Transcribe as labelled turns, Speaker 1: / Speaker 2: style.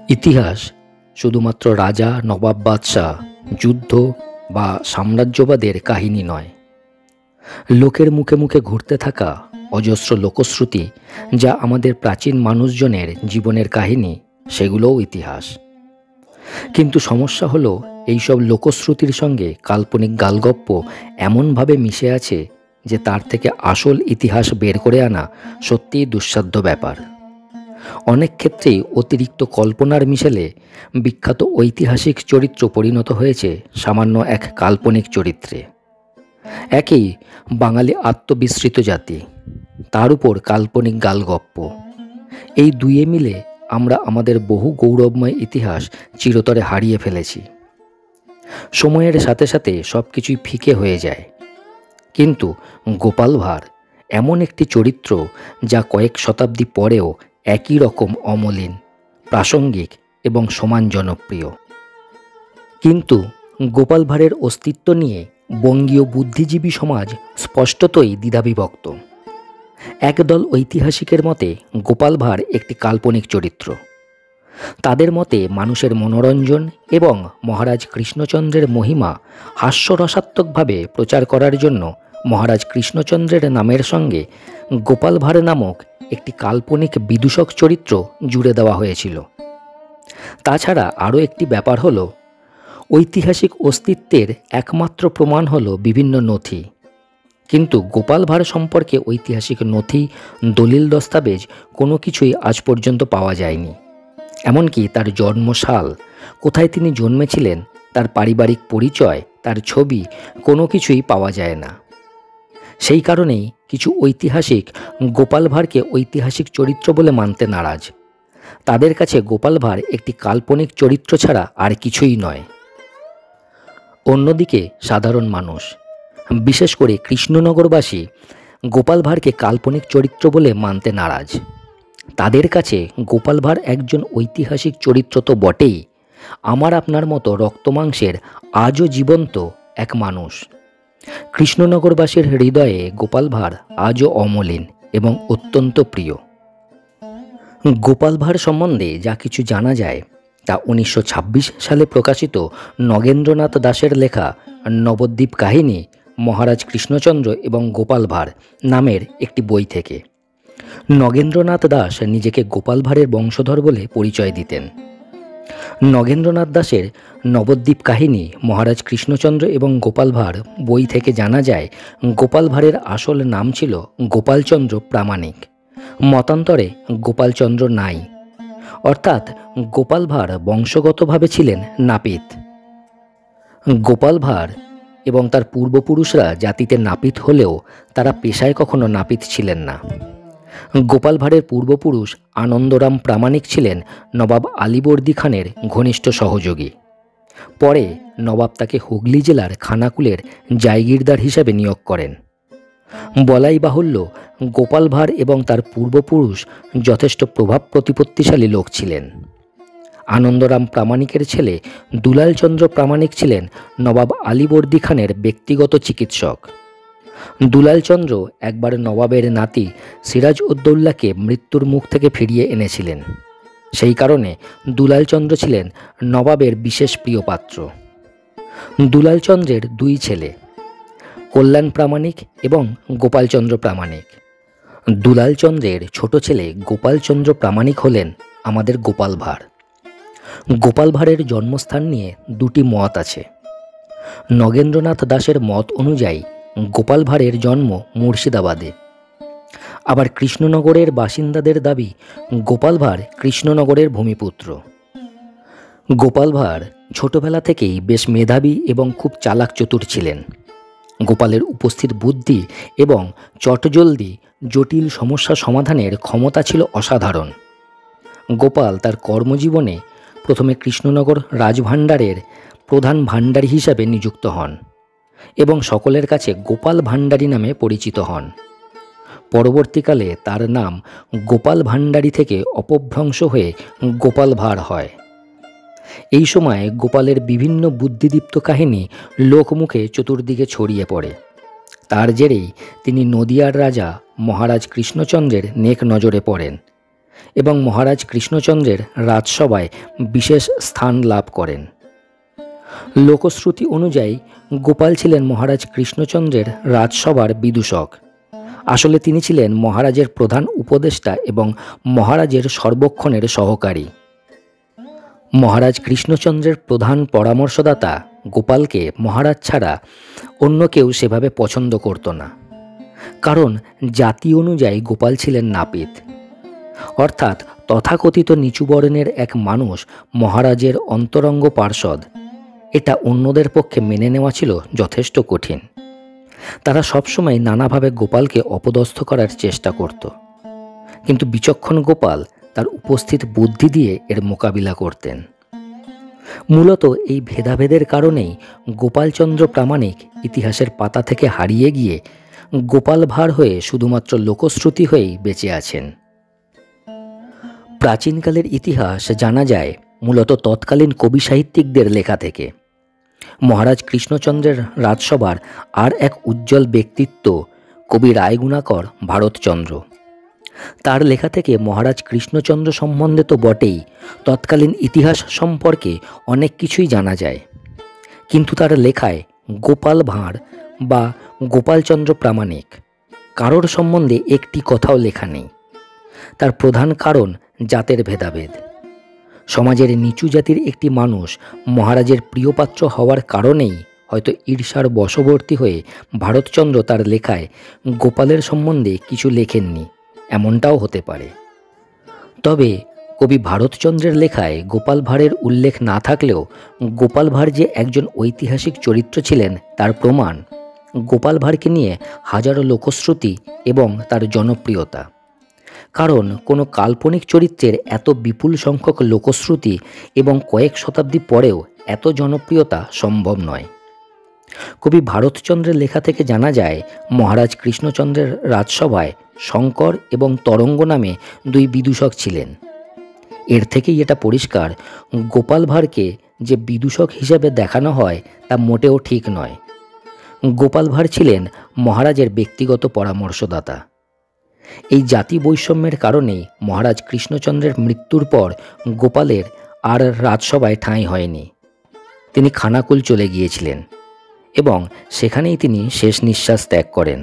Speaker 1: ইতিহাস শুধুমাত্র রাজা, নবাব, বাদশাহ, যুদ্ধ বা সাম্রাজ্যবাদের কাহিনী নয়। লোকের মুখে মুখে ঘুরতে থাকা অজস্র লোকশ্রুতি, যা আমাদের প্রাচীন মানুষজনের জীবনের কাহিনী, সেগুলোও ইতিহাস। কিন্তু সমস্যা হলো, এইসব লোকশ্রুতির সঙ্গে কাল্পনিক গালগপ্প এমনভাবে মিশে আছে যে তার থেকে আসল ইতিহাস বের করে আনা সত্যিই দুঃসাধ্য ব্যাপার। অনেক ক্ষেত্রেই অতিরিক্ত কল্পনার মিশেলে বিখ্যাত ঐতিহাসিক চরিত্র পরিণত হয়েছে সামান্য এক কাল্পনিক চরিত্রে। একই বাঙালি আত্মবিস্মৃত জাতি, তার উপর কাল্পনিক গালগপ্প, এই দুইয়ে মিলে আমরা আমাদের বহু গৌরবময় ইতিহাস চিরতরে হারিয়ে ফেলেছি। সময়ের সাথে সাথে সব কিছুই ফিকে হয়ে যায়, কিন্তু গোপাল ভাঁড় এমন একটি চরিত্র যা কয়েক শতাব্দী পরেও একই রকম অমলিন, প্রাসঙ্গিক এবং সমান জনপ্রিয়। কিন্তু গোপাল ভাঁড়ের অস্তিত্ব নিয়ে বঙ্গীয় বুদ্ধিজীবী সমাজ স্পষ্টতই দ্বিধাবিভক্ত। একদল ঐতিহাসিকের মতে গোপাল ভাঁড় একটি কাল্পনিক চরিত্র। তাদের মতে মানুষের মনোরঞ্জন এবং মহারাজ কৃষ্ণচন্দ্রের মহিমা হাস্যরসাত্মকভাবে প্রচার করার জন্য মহারাজ কৃষ্ণচন্দ্রের নামের সঙ্গে গোপাল ভাঁড় নামক একটি কাল্পনিক বিদূষক চরিত্র জুড়ে দেওয়া হয়েছিল। তাছাড়া আরও একটি ব্যাপার হলো, ঐতিহাসিক অস্তিত্বের একমাত্র প্রমাণ হলো বিভিন্ন নথি, কিন্তু গোপাল ভাঁড় সম্পর্কে ঐতিহাসিক নথি, দলিল, দস্তাবেজ কোনো কিছুই আজ পর্যন্ত পাওয়া যায়নি। এমনকি তার জন্মসাল, কোথায় তিনি জন্মেছিলেন, তার পারিবারিক পরিচয়, তার ছবি, কোনো কিছুই পাওয়া যায় না। সেই কারণেই কিছু ঐতিহাসিক গোপাল ভাঁড়কে ঐতিহাসিক চরিত্র বলে মানতে নারাজ। তাদের কাছে গোপাল ভাঁড় একটি কাল্পনিক চরিত্র ছাড়া আর কিছুই নয়। অন্যদিকে সাধারণ মানুষ, বিশেষ করে কৃষ্ণনগরবাসী, গোপাল ভাঁড়কে কাল্পনিক চরিত্র বলে মানতে নারাজ। তাদের কাছে গোপাল ভাঁড় একজন ঐতিহাসিক চরিত্র তো বটেই, আমার আপনার মতো রক্তমাংসের আজও জীবন্ত এক মানুষ। কৃষ্ণনগরবাসীর হৃদয়ে গোপাল ভাঁড় আজও অমলিন এবং অত্যন্ত প্রিয়। গোপাল ভাঁড় সম্বন্ধে যা কিছু জানা যায় তা 1926 সালে প্রকাশিত নগেন্দ্রনাথ দাশের লেখা নবদ্বীপ কাহিনী মহারাজ কৃষ্ণচন্দ্র এবং গোপাল ভাঁড় নামের একটি বই থেকে। নগেন্দ্রনাথ দাশ নিজেকে গোপাল ভাঁড়ের বংশধর বলে পরিচয় দিতেন। নগেন্দ্রনাথ দাশের নবদ্বীপ কাহিনী মহারাজ কৃষ্ণচন্দ্র এবং গোপাল ভাঁড় বই থেকে জানা যায়, গোপাল ভাঁড়ের আসল নাম ছিল গোপালচন্দ্র প্রামাণিক, মতান্তরে গোপালচন্দ্র নাই, অর্থাৎ গোপাল ভাঁড় বংশগতভাবে ছিলেন নাপিত। গোপাল ভাঁড় এবং তার পূর্বপুরুষরা জাতিতে নাপিত হলেও তারা পেশায় কখনো নাপিত ছিলেন না। গোপাল ভাঁড়ের পূর্বপুরুষ আনন্দরাম প্রামাণিক ছিলেন নবাব আলীবর্দী খানের ঘনিষ্ঠ সহযোগী। পরে নবাব তাকে হুগলি জেলার খানাকুলের জায়গিরদার হিসাবে নিয়োগ করেন। বলাই বাহুল্য, গোপাল ভাঁড় এবং তার পূর্বপুরুষ যথেষ্ট প্রভাব প্রতিপত্তিশালী লোক ছিলেন। আনন্দরাম প্রামাণিকের ছেলে দুলালচন্দ্র প্রামাণিক ছিলেন নবাব আলীবর্দী খানের ব্যক্তিগত চিকিৎসক। দুলালচন্দ্র একবার নবাবের নাতি সিরাজ উদ্দৌলাকে মৃত্যুর মুখ থেকে ফিরিয়ে এনেছিলেন। সেই কারণে দুলালচন্দ্র ছিলেন নবাবের বিশেষ প্রিয় পাত্র। দুলালচন্দ্রের দুই ছেলে, কল্যাণ প্রামাণিক এবং গোপালচন্দ্র প্রামাণিক। দুলালচন্দ্রের ছোট ছেলে গোপালচন্দ্র প্রামাণিক হলেন আমাদের গোপাল ভাঁড়। গোপাল ভাঁড়ের জন্মস্থান নিয়ে দুটি মত আছে। নগেন্দ্রনাথ দাশের মত অনুযায়ী গোপাল ভাঁড়ের জন্ম মুর্শিদাবাদে। আবার কৃষ্ণনগরের বাসিন্দাদের দাবি গোপাল ভাঁড় কৃষ্ণনগরের ভূমিপুত্র। গোপাল ভাঁড় ছোটবেলা থেকেই বেশ মেধাবী এবং খুব চালাক চতুর ছিলেন। গোপালের উপস্থিত বুদ্ধি এবং চটজলদি জটিল সমস্যা সমাধানের ক্ষমতা ছিল অসাধারণ। গোপাল তার কর্মজীবনে প্রথমে কৃষ্ণনগর রাজভাণ্ডারের প্রধান ভাণ্ডারী হিসাবে নিযুক্ত হন এবং সকলের কাছে গোপাল ভাণ্ডারী নামে পরিচিত হন। পরবর্তীকালে তার নাম গোপাল ভাণ্ডারী থেকে অপভ্রংশ হয়ে গোপাল ভাঁড় হয়। এই সময় গোপালের বিভিন্ন বুদ্ধিদীপ্ত কাহিনী লোকমুখে চতুর্দিকে ছড়িয়ে পড়ে। তার জেরেই তিনি নদিয়ার রাজা মহারাজ কৃষ্ণচন্দ্রের নেক নজরে পড়েন এবং মহারাজ কৃষ্ণচন্দ্রের রাজসভায় বিশেষ স্থান লাভ করেন। লোকশ্রুতি অনুযায়ী গোপাল ছিলেন মহারাজ কৃষ্ণচন্দ্রের রাজসভার বিদূষক। আসলে তিনি ছিলেন মহারাজের প্রধান উপদেষ্টা এবং মহারাজের সর্বক্ষণের সহকারী। মহারাজ কৃষ্ণচন্দ্রের প্রধান পরামর্শদাতা গোপালকে মহারাজ ছাড়া অন্য কেউ সেভাবে পছন্দ করত না, কারণ জাতি অনুযায়ী গোপাল ছিলেন নাপিত, অর্থাৎ তথাকথিত নিচু বর্ণের এক মানুষ মহারাজের অন্তরঙ্গ পার্ষদ। এটা অন্যদের পক্ষে মেনে নেওয়া ছিল যথেষ্ট কঠিন। তারা সবসময় নানাভাবে গোপালকে অপদস্থ করার চেষ্টা করত, কিন্তু বিচক্ষণ গোপাল তার উপস্থিত বুদ্ধি দিয়ে এর মোকাবিলা করতেন। মূলত এই ভেদাভেদের কারণেই গোপালচন্দ্র প্রামাণিক ইতিহাসের পাতা থেকে হারিয়ে গিয়ে গোপাল ভাঁড় হয়ে শুধুমাত্র লোকশ্রুতি হয়েই বেঁচে আছেন। প্রাচীনকালের ইতিহাস জানা যায় মূলত তৎকালীন কবি সাহিত্যিকদের লেখা থেকে। মহারাজ কৃষ্ণচন্দ্রের রাজসভার আর এক উজ্জ্বল ব্যক্তিত্ব কবি রায়গুণাকর ভারতচন্দ্র। তার লেখা থেকে মহারাজ কৃষ্ণচন্দ্র সম্বন্ধে তো বটেই, তৎকালীন ইতিহাস সম্পর্কে অনেক কিছুই জানা যায়। কিন্তু তার লেখায় গোপাল ভাঁড় বা গোপালচন্দ্র প্রামাণিক কারোর সম্বন্ধে একটি কথাও লেখা নেই। তার প্রধান কারণ জাতের ভেদাভেদ। সমাজের নিচু জাতির একটি মানুষ মহারাজের প্রিয়পাত্র হওয়ার কারণেই হয়তো ঈর্ষার বশবর্তী হয়ে ভারতচন্দ্র তার লেখায় গোপালের সম্বন্ধে কিছু লেখেননি, এমনটাও হতে পারে। তবে কবি ভারতচন্দ্রের লেখায় গোপাল ভাঁড়ের উল্লেখ না থাকলেও গোপাল ভাঁড় যে একজন ঐতিহাসিক চরিত্র ছিলেন তার প্রমাণ গোপাল ভাঁড়কে নিয়ে হাজারো লোকশ্রুতি এবং তার জনপ্রিয়তা। কারণ কোনো কাল্পনিক চরিত্রের এত বিপুল সংখ্যক লোকশ্রুতি এবং কয়েক শতাব্দী পরেও এত জনপ্রিয়তা সম্ভব নয়। কবি ভারতচন্দ্রের লেখা থেকে জানা যায় মহারাজ কৃষ্ণচন্দ্রের রাজসভায় শঙ্কর এবং তরঙ্গ নামে দুই বিদূষক ছিলেন। এর থেকেই এটা পরিষ্কার গোপাল ভাঁড়কে যে বিদূষক হিসেবে দেখানো হয় তা মোটেও ঠিক নয়। গোপাল ভাঁড় ছিলেন মহারাজের ব্যক্তিগত পরামর্শদাতা। এই জাতি বৈষম্যের কারণেই মহারাজ কৃষ্ণচন্দ্রের মৃত্যুর পর গোপালের আর রাজসভায় ঠাঁই হয়নি। তিনি খানাকুল চলে গিয়েছিলেন এবং সেখানেই তিনি শেষ নিঃশ্বাস ত্যাগ করেন।